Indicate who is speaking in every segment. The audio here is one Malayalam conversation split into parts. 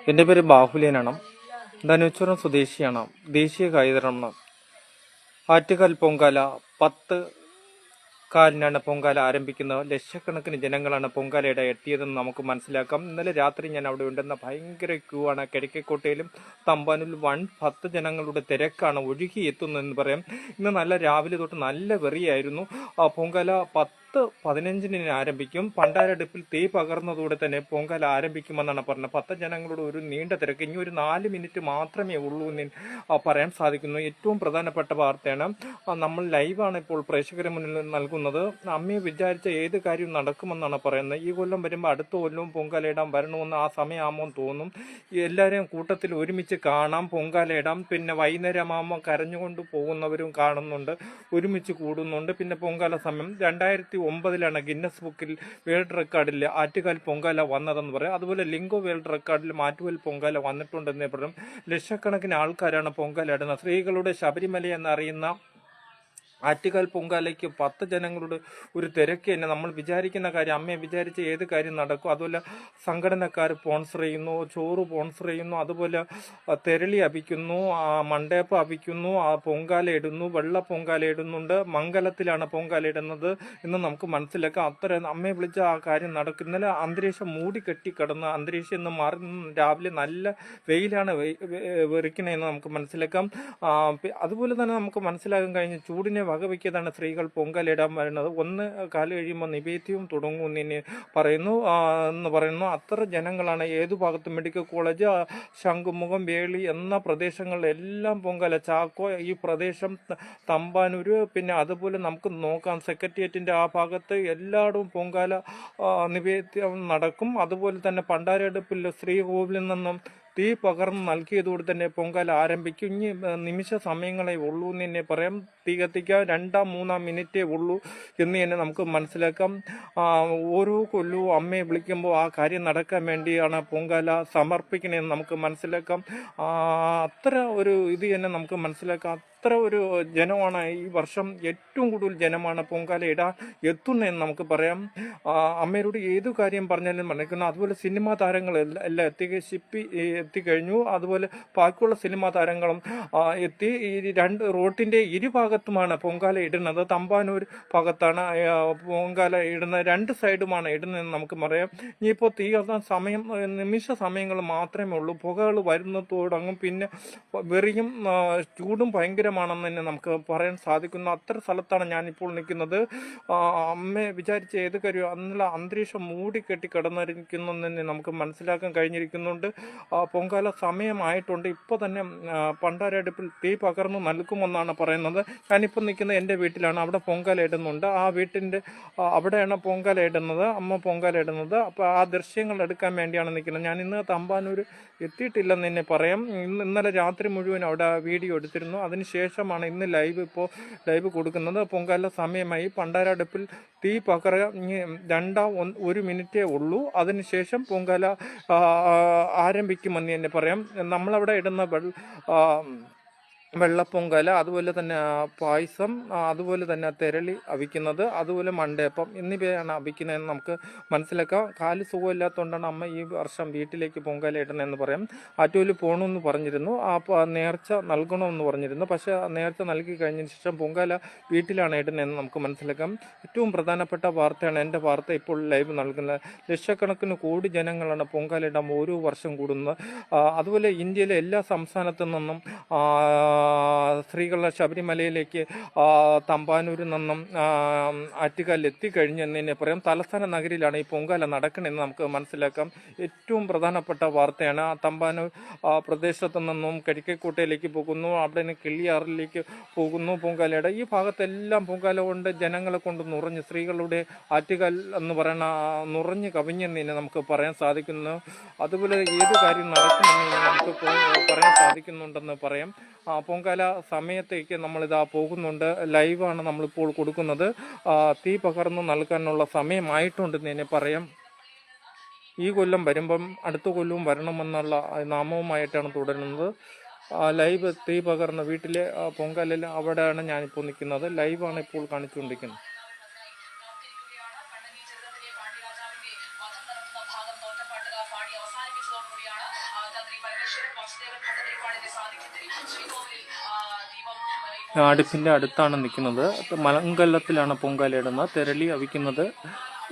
Speaker 1: എൻ്റെ പേര് ബാഹുല്യനാണ്. ധനുച്ചുരം സ്വദേശിയാണ്. ദേശീയ കായികമാണ്. ആറ്റുകാൽ പൊങ്കാല 10 കാലിനാണ് പൊങ്കാല ആരംഭിക്കുന്നത്. ലക്ഷക്കണക്കിന് ജനങ്ങളാണ് പൊങ്കാലയുടെ എത്തിയതെന്ന് നമുക്ക് മനസ്സിലാക്കാം. ഇന്നലെ രാത്രി ഞാൻ അവിടെ ഉണ്ടെന്ന ഭയങ്കര ക്യൂ ആണ്. കിഴക്കേക്കോട്ടയിലും തമ്പാനൂരിലും 10 ജനങ്ങളുടെ തിരക്കാണ് ഒഴുകി എത്തുന്നതെന്ന് പറയാം. ഇന്ന് നല്ല രാവിലെ തൊട്ട് നല്ല വെറിയായിരുന്നു. പൊങ്കാല 10:15 ആരംഭിക്കും. പണ്ടാരടുപ്പിൽ തീ പകർന്നതോടെ തന്നെ പൊങ്കാല ആരംഭിക്കുമെന്നാണ് പറഞ്ഞത്. 10 ജനങ്ങളുടെ ഒരു നീണ്ട തിരക്ക്. ഇനി ഒരു 4 മിനിറ്റ് മാത്രമേ ഉള്ളൂ എന്ന് പറയാൻ സാധിക്കുന്നു. ഏറ്റവും പ്രധാനപ്പെട്ട വാർത്തയാണ്. നമ്മൾ ലൈവാണ് ഇപ്പോൾ പ്രേക്ഷകരെ മുന്നിൽ നൽകുന്നത്. അമ്മയെ വിചാരിച്ച ഏത് കാര്യവും നടക്കുമെന്നാണ് പറയുന്നത്. ഈ കൊല്ലം വരുമ്പോൾ അടുത്ത കൊല്ലവും പൊങ്കാലയിടാൻ വരണമെന്ന് ആ സമയമാകുമ്പോൾ തോന്നും. എല്ലാവരെയും കൂട്ടത്തിൽ ഒരുമിച്ച് കാണാം, പൊങ്കാലയിടാം. പിന്നെ വൈകുന്നേരമാകുമ്പോൾ കരഞ്ഞുകൊണ്ട് പോകുന്നവരും കാണുന്നുണ്ട്, ഒരുമിച്ച് കൂടുന്നുണ്ട്. പിന്നെ പൊങ്കാല സമയം 2009 ഗിന്നസ് ബുക്കിൽ വേൾഡ് റെക്കോർഡിൽ ആറ്റുകാൽ പൊങ്കാല വന്നതെന്ന് പറയാം. അതുപോലെ ലിംഗോ വേൾഡ് റെക്കോർഡിൽ ആറ്റുകാൽ പൊങ്കാല വന്നിട്ടുണ്ടെന്നേ പറയും. ലക്ഷക്കണക്കിന് ആൾക്കാരാണ് പൊങ്കാല ഇടുന്നത്. സ്ത്രീകളുടെ ശബരിമല എന്നറിയുന്ന ആറ്റുകാൽ പൊങ്കാലയ്ക്ക് 10 ജനങ്ങളുടെ ഒരു തിരക്ക് തന്നെ. നമ്മൾ വിചാരിക്കുന്ന കാര്യം, അമ്മയെ വിചാരിച്ച് ഏത് കാര്യം നടക്കും. അതുപോലെ സംഘടനക്കാർ സ്പോൺസർ ചെയ്യുന്നു, ചോറ് സ്പോൺസർ ചെയ്യുന്നു, അതുപോലെ തെരളി അപിക്കുന്നു, മണ്ടേപ്പ് അപിക്കുന്നു, പൊങ്കാല ഇടുന്നു, വെള്ള പൊങ്കാല ഇടുന്നുണ്ട്. മംഗലത്തിലാണ് പൊങ്കാല ഇടുന്നത് എന്ന് നമുക്ക് മനസ്സിലാക്കാം. അത്ര അമ്മയെ വിളിച്ച ആ കാര്യം നടക്കും. ഇന്നലെ അന്തരീക്ഷം മൂടിക്കെട്ടി കിടന്ന് അന്തരീക്ഷം ഇന്ന് മാറി. രാവിലെ നല്ല വെയിലാണ് വെറിക്കണേന്ന് നമുക്ക് മനസ്സിലാക്കാം. അതുപോലെ തന്നെ നമുക്ക് മനസ്സിലാക്കാൻ കഴിഞ്ഞ ചൂടിനെ വകവയ്ക്കാതാണ് സ്ത്രീകൾ പൊങ്കാലയിടാൻ വരുന്നത്. ഒന്ന് കാല് കഴിയുമ്പോൾ നിവേദ്യവും തുടങ്ങും എന്ന് പറയുന്നു. അത്ര ജനങ്ങളാണ്. ഏതു ഭാഗത്തും മെഡിക്കൽ കോളേജ്, ശംഖുമുഖം, വേളി എന്ന പ്രദേശങ്ങളിലെല്ലാം പൊങ്കാല. ചാക്കോ ഈ പ്രദേശം, തമ്പാനൂര്, പിന്നെ അതുപോലെ നമുക്ക് നോക്കാം സെക്രട്ടേറിയറ്റിൻ്റെ ആ ഭാഗത്ത് എല്ലായിടവും പൊങ്കാല നിവേദ്യം നടക്കും. അതുപോലെ തന്നെ പണ്ടാരടുപ്പിൽ ശ്രീകോവിലിൽ നിന്നും തീ പകർന്ന് നൽകിയതോടെ തന്നെ പൊങ്കാല ആരംഭിക്കും. ഇനി നിമിഷ സമയങ്ങളെ ഉള്ളൂ എന്ന് തന്നെ പറയാം. തീ കത്തിക്കാൻ 2-3 മിനിറ്റേ ഉള്ളൂ എന്ന് തന്നെ നമുക്ക് മനസ്സിലാക്കാം. ഓരോ കൊല്ലവും അമ്മയെ വിളിക്കുമ്പോൾ ആ കാര്യം നടക്കാൻ വേണ്ടിയാണ് പൊങ്കാല സമർപ്പിക്കണമെന്ന് നമുക്ക് മനസ്സിലാക്കാം. അത്ര ഒരു ഇത് തന്നെ നമുക്ക് മനസ്സിലാക്കാം. അത്ര ഒരു ജനമാണ് ഈ വർഷം. ഏറ്റവും കൂടുതൽ ജനമാണ് പൊങ്കാല ഇടാൻ എത്തുന്നതെന്ന് നമുക്ക് പറയാം. അമ്മയോട് ഏതു കാര്യം പറഞ്ഞാലും മനസ്സിലാക്കുന്നു. അതുപോലെ സിനിമാ താരങ്ങൾ എല്ലാം എത്തിക്കഴിഞ്ഞു. അതുപോലെ ബാക്കിയുള്ള സിനിമാ താരങ്ങളും എത്തി. ഈ റോഡിൻ്റെ ഇരുഭാഗത്തുമാണ് പൊങ്കാല ഇടുന്നത്. തമ്പാനൂർ ഭാഗത്താണ് പൊങ്കാല ഇടുന്നത്. 2 സൈഡുമാണ് ഇടുന്നതെന്ന് നമുക്ക് പറയാം. ഇനിയിപ്പോൾ തീർന്ന സമയം നിമിഷ സമയങ്ങൾ മാത്രമേ ഉള്ളൂ. പുകകൾ വരുന്നതോടങ്ങും. പിന്നെ വെറിയും ചൂടും ഭയങ്കരമാണെന്ന് തന്നെ നമുക്ക് പറയാൻ സാധിക്കുന്നു. അത്ര സ്ഥലത്താണ് ഞാനിപ്പോൾ നിൽക്കുന്നത്. അമ്മയെ വിചാരിച്ച ഏത് കാര്യം അന്നുള്ള അന്തരീക്ഷം മൂടിക്കെട്ടി കിടന്നിരിക്കുന്നു തന്നെ നമുക്ക് മനസ്സിലാക്കാൻ കഴിഞ്ഞിരിക്കുന്നുണ്ട്. പൊങ്കാല സമയമായിട്ടുണ്ട്. ഇപ്പോൾ തന്നെ പണ്ടാരടുപ്പിൽ തീ പകർന്നു നൽകുമെന്നാണ് പറയുന്നത്. ഞാനിപ്പോൾ നിൽക്കുന്നത് എൻ്റെ വീട്ടിലാണ്. അവിടെ പൊങ്കാല ഇടുന്നുണ്ട്. ആ വീട്ടിൻ്റെ അവിടെയാണ് പൊങ്കാല ഇടുന്നത്, അമ്മ പൊങ്കാല ഇടുന്നത്. അപ്പോൾ ആ ദൃശ്യങ്ങൾ എടുക്കാൻ വേണ്ടിയാണ് നിൽക്കുന്നത്. ഞാൻ ഇന്ന് തമ്പാനൂർ എത്തിയിട്ടില്ലെന്ന് തന്നെ പറയാം. ഇന്നലെ രാത്രി മുഴുവൻ അവിടെ വീഡിയോ എടുത്തിരുന്നു. അതിനുശേഷമാണ് ഇന്ന് ലൈവ് കൊടുക്കുന്നത്. പൊങ്കാല സമയമായി. പണ്ടാരടുപ്പിൽ തീ പകർന്ന് 1 മിനിറ്റേ ഉള്ളൂ. അതിനുശേഷം പൊങ്കാല ആരംഭിക്കുമെന്ന് തന്നെ പറയാം. നമ്മളവിടെ ഇടുന്ന വെള്ളപ്പൊങ്കാല, അതുപോലെ തന്നെ പായസം, അതുപോലെ തന്നെ തെരളി അവിക്കുന്നത്, അതുപോലെ മണ്ടയപ്പം എന്നിവയാണ് അവിക്കുന്നതെന്ന് നമുക്ക് മനസ്സിലാക്കാം. കാല് സുഖമില്ലാത്തതുകൊണ്ടാണ് അമ്മ ഈ വർഷം വീട്ടിലേക്ക് പൊങ്കാല ഇടണമെന്ന് പറയാം. ആറ്റുകാൽ പോകണമെന്ന് പറഞ്ഞിരുന്നു. നേർച്ച നൽകണമെന്ന് പറഞ്ഞിരുന്നു. പക്ഷേ നേർച്ച നൽകി കഴിഞ്ഞതിന് ശേഷം പൊങ്കാല വീട്ടിലാണ് ഇടുന്നതെന്ന് നമുക്ക് മനസ്സിലാക്കാം. ഏറ്റവും പ്രധാനപ്പെട്ട വാർത്തയാണ് എൻ്റെ വാർത്ത ഇപ്പോൾ ലൈവ് നൽകുന്നത്. ലക്ഷക്കണക്കിന് കോടി ജനങ്ങളാണ് പൊങ്കാല ഇടാൻ ഓരോ വർഷം കൂടുന്നത്. അതുപോലെ ഇന്ത്യയിലെ എല്ലാ സംസ്ഥാനത്തു നിന്നും സ്ത്രീകളുടെ ശബരിമലയിലേക്ക് തമ്പാനൂരിൽ നിന്നും ആറ്റുകാലിൽ എത്തിക്കഴിഞ്ഞെന്ന് തന്നെ പറയാം. തലസ്ഥാന നഗരിയിലാണ് ഈ പൊങ്കാല നടക്കണമെന്ന് നമുക്ക് മനസ്സിലാക്കാം. ഏറ്റവും പ്രധാനപ്പെട്ട വാർത്തയാണ്. തമ്പാനൂർ പ്രദേശത്തു നിന്നും കിഴക്കേക്കോട്ടയിലേക്ക് പോകുന്നു, അവിടെ നിന്ന് കിള്ളിയാറിലേക്ക് പോകുന്നു പൊങ്കാലയുടെ. ഈ ഭാഗത്തെല്ലാം പൊങ്കാല കൊണ്ട് ജനങ്ങളെ കൊണ്ട് നിറഞ്ഞ്, സ്ത്രീകളുടെ ആറ്റുകാൽ എന്ന് പറയുന്ന നിറഞ്ഞ് കവിഞ്ഞെന്ന് തന്നെ നമുക്ക് പറയാൻ സാധിക്കുന്നു. അതുപോലെ ഏത് കാര്യം നടക്കുമെന്ന് നമുക്ക് പറയാൻ സാധിക്കുന്നുണ്ടെന്ന് പറയാം. പൊങ്കാല സമയത്തേക്ക് നമ്മളിതാ പോകുന്നുണ്ട്. ലൈവാണ് നമ്മളിപ്പോൾ കൊടുക്കുന്നത്. തീ പകർന്നു നൽകാനുള്ള സമയമായിട്ടുണ്ടെന്ന് തന്നെ പറയാം. ഈ കൊല്ലം വരുമ്പം അടുത്ത കൊല്ലവും വരണമെന്നുള്ള നാമവുമായിട്ടാണ് തുടരുന്നത്. ലൈവ് തീ പകർന്ന വീട്ടിലെ പൊങ്കാലയിൽ അവിടെയാണ് ഞാനിപ്പോൾ നിൽക്കുന്നത്. ലൈവാണ് ഇപ്പോൾ കാണിച്ചുകൊണ്ടിരിക്കുന്നത്. അടുപ്പിൻ്റെ അടുത്താണ് നിൽക്കുന്നത്. മലങ്കല്ലത്തിലാണ് പൊങ്കാലയിടുന്നത്. തിരളി അവിക്കുന്നത്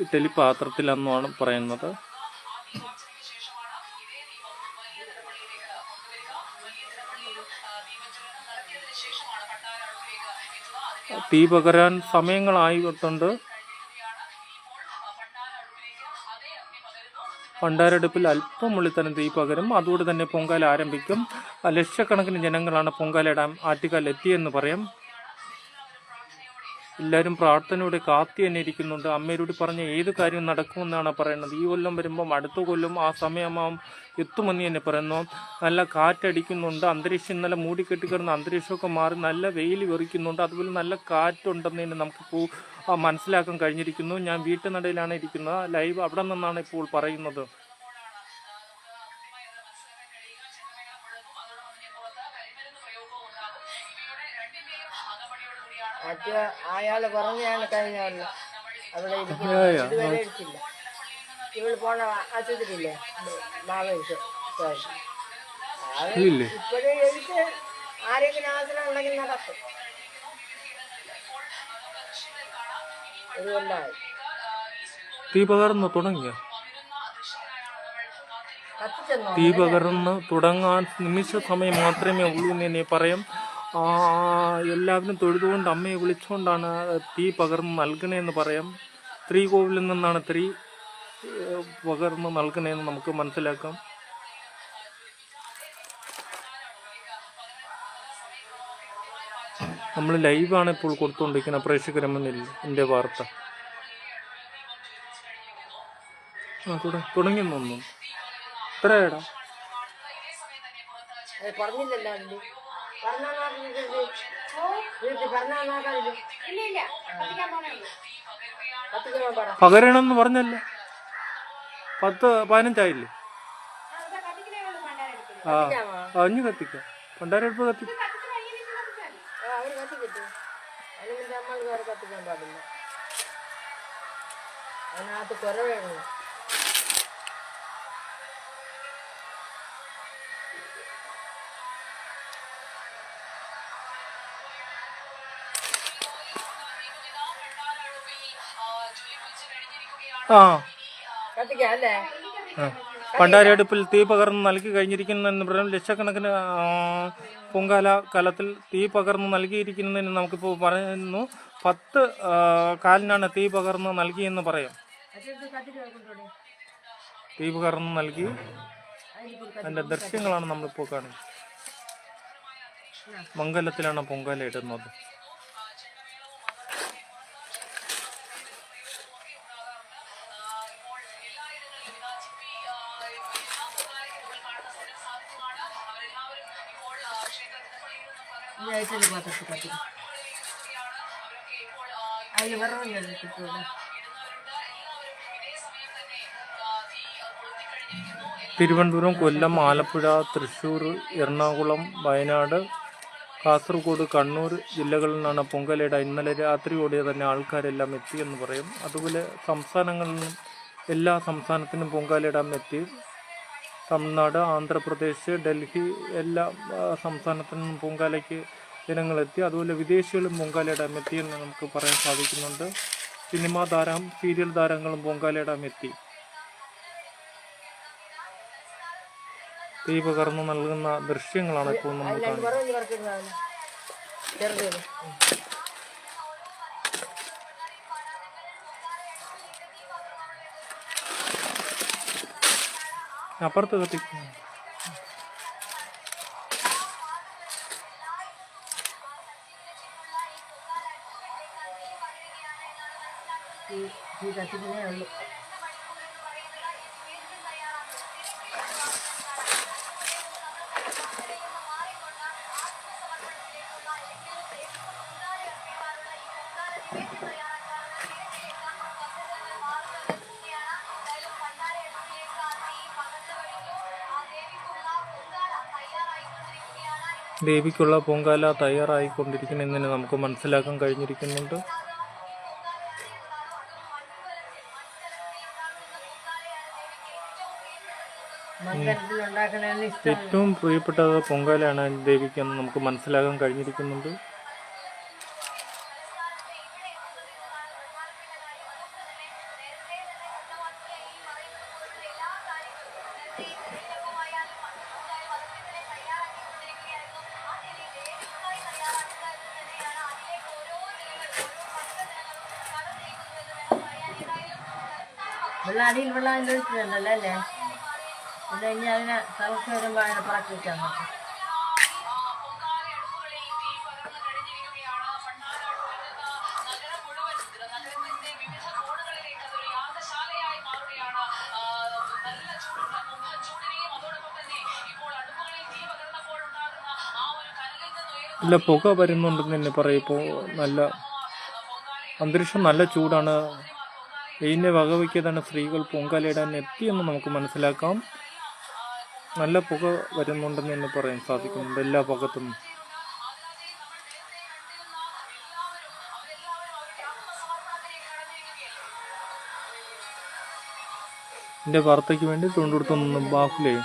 Speaker 1: ഇഡ്ഡലി പാത്രത്തിലെന്നാണ് പറയുന്നത്. തീ പകരാൻ സമയങ്ങളായിട്ടുണ്ട്. പണ്ടാരടുപ്പിൽ അല്പം ഉള്ളിൽ തന്നെ തീ പകരും. അതോടെ തന്നെ പൊങ്കാല ആരംഭിക്കും. ലക്ഷക്കണക്കിന് ജനങ്ങളാണ് പൊങ്കാലയിടാൻ ആറ്റുകാൽ എത്തിയെന്ന് പറയാം. എല്ലാവരും പ്രാർത്ഥനയോടെ കാത്തി തന്നെ ഇരിക്കുന്നുണ്ട്. അമ്മയോട് പറഞ്ഞ ഏത് കാര്യവും നടക്കുമെന്നാണ് പറയുന്നത്. ഈ കൊല്ലം വരുമ്പം അടുത്ത കൊല്ലം ആ സമയമാകും എത്തുമെന്ന് തന്നെ പറയുന്നു. നല്ല കാറ്റടിക്കുന്നുണ്ട്. അന്തരീക്ഷം ഇന്നലെ മൂടിക്കെട്ടിക്കിടന്ന അന്തരീക്ഷമൊക്കെ മാറി നല്ല വെയിൽ വെറിക്കുന്നുണ്ട്. അതുപോലെ നല്ല കാറ്റുണ്ടെന്ന് തന്നെ നമുക്കിപ്പോൾ മനസ്സിലാക്കാൻ കഴിഞ്ഞിരിക്കുന്നു. ഞാൻ വീട്ടുനടയിലാണ് ഇരിക്കുന്നത്. ലൈവ് അവിടെ നിന്നാണ് ഇപ്പോൾ പറയുന്നത്.
Speaker 2: അയാള് പറഞ്ഞാണ് കഴിഞ്ഞ അവിടെ ഇതുവരെ എടുത്തില്ല. ഇവള് പോണ ആശുപത്രിയില്ലേ മാവേശ് ഇപ്പോഴും എടുത്ത് ആരെങ്കിലും ആശ്രയം ഉണ്ടെങ്കിൽ നടക്കും. ഒരു കൊല്ലായി
Speaker 1: തീ പകർന്ന് തുടങ്ങിയ തീ പകർന്ന് തുടങ്ങാൻ നിമിഷ സമയം മാത്രമേ ഉള്ളൂ എന്ന് തന്നെ പറയാം. എല്ലാവരും തൊഴുതുകൊണ്ട് അമ്മയെ വിളിച്ചുകൊണ്ടാണ് തീ പകർന്ന് നൽകണേന്ന് പറയാം. ശ്രീകോവിലിൽ നിന്നാണ് തീ പകർന്ന് നൽകണേന്ന് നമുക്ക് മനസ്സിലാക്കാം. നമ്മൾ ലൈവാണ് ഇപ്പോൾ കൊടുത്തുകൊണ്ടിരിക്കുന്ന പ്രേക്ഷകരെ മുന്നിൽ എൻ്റെ വാർത്ത. തുടങ്ങിയെന്നൊന്നും ഇത്രയടാ
Speaker 2: പറഞ്ഞില്ലല്ലോ.
Speaker 1: പകരണമെന്ന് പറഞ്ഞല്ലേ. 10-15 അഞ്ഞ് കത്തിക്കാം. പണ്ടാരടുപ്പ് കത്തിക്കാം.
Speaker 2: അതിനകത്ത് കുറവേണോ?
Speaker 1: പണ്ടാരടുപ്പിൽ തീ പകർന്ന് നൽകി കഴിഞ്ഞിരിക്കുന്നതെന്ന് പറയാം. ലക്ഷക്കണക്കിന് പൊങ്കാല കലത്തിൽ തീ പകർന്ന് നൽകിയിരിക്കുന്നതെന്ന് നമുക്കിപ്പോൾ പറയുന്നു. 10 കാലിനാണ് തീ പകർന്ന് നൽകിയെന്ന് പറയാം. തീ പകർന്ന് നൽകി അതിൻ്റെ ദൃശ്യങ്ങളാണ് നമ്മളിപ്പോൾ കാണുന്നത്. മംഗലത്തിലാണ് പൊങ്കാല ഇടുന്നത്. തിരുവനന്തപുരം, കൊല്ലം, ആലപ്പുഴ, തൃശ്ശൂർ, എറണാകുളം, വയനാട്, കാസർഗോഡ്, കണ്ണൂർ ജില്ലകളിൽ നിന്നാണ് പൊങ്കാലയുടെ ഇന്നലെ രാത്രിയോടെ തന്നെ ആൾക്കാരെല്ലാം എത്തിയെന്ന് പറയും. അതുപോലെ സംസ്ഥാനങ്ങളിൽ നിന്നും എല്ലാ സംസ്ഥാനത്തിനും പൊങ്കാലയിടാൻ എത്തി. തമിഴ്നാട്, ആന്ധ്രാപ്രദേശ്, ഡൽഹി എല്ലാ സംസ്ഥാനത്തു നിന്നും പൊങ്കാലയ്ക്ക് ജനങ്ങളെത്തി. അതുപോലെ വിദേശികളും പൊങ്കാലയിടാൻ എത്തിയെന്ന് നമുക്ക് പറയാൻ സാധിക്കുന്നുണ്ട്. സിനിമാ താരം, സീരിയൽ താരങ്ങളും പൊങ്കാലയിടാൻ എത്തി. തീ പകർന്നു നൽകുന്ന ദൃശ്യങ്ങളാണ് ഇപ്പോൾ നമ്മൾ കാണുന്നത്. അപ്പുറത്ത് കത്തിക്കുന്നു.
Speaker 2: കത്തിക്കുന്നേ ഉള്ളൂ.
Speaker 1: ദേവിക്കുള്ള പൊങ്കാല തയ്യാറായിക്കൊണ്ടിരിക്കുന്നതെന്ന് നമുക്ക് മനസ്സിലാക്കാൻ കഴിഞ്ഞിരിക്കുന്നുണ്ട്.
Speaker 2: മന്ദിരത്തിൽ ഉണ്ടാക്കണമെന്ന് ഇഷ്ടമാണ്.
Speaker 1: ഏറ്റവും പ്രിയപ്പെട്ട പൊങ്കാലയാണ് ദേവിക്കെന്ന് നമുക്ക് മനസ്സിലാക്കാൻ കഴിഞ്ഞിരിക്കുന്നുണ്ട്.
Speaker 2: വെള്ളം അടിയിൽ വെള്ളം ഒഴിച്ചിട്ടുണ്ടല്ലോ അല്ലേ? പിന്നെ ഇനി അതിനെ തിളച്ച് വരുമ്പോൾ അതിനെ പറക്കി വെച്ചാൽ മതി.
Speaker 1: ഇല്ല, പുക വരുന്നുണ്ടെന്ന് തന്നെ പറയും. നല്ല അന്തരീക്ഷം, നല്ല ചൂടാണ്. ഇതിനെ വകവയ്ക്കാതാണ് സ്ത്രീകൾ പൊങ്കാലയിടാൻ എത്തിയെന്ന് നമുക്ക് മനസ്സിലാക്കാം. നല്ല പുക വരുന്നുണ്ടെന്ന് തന്നെ പറയാൻ സാധിക്കുന്നുണ്ട് എല്ലാ ഭാഗത്തും. എൻ്റെ വാർത്തയ്ക്ക് വേണ്ടി തൊണ്ടെടുത്തൊന്നും ബാഹുലേ.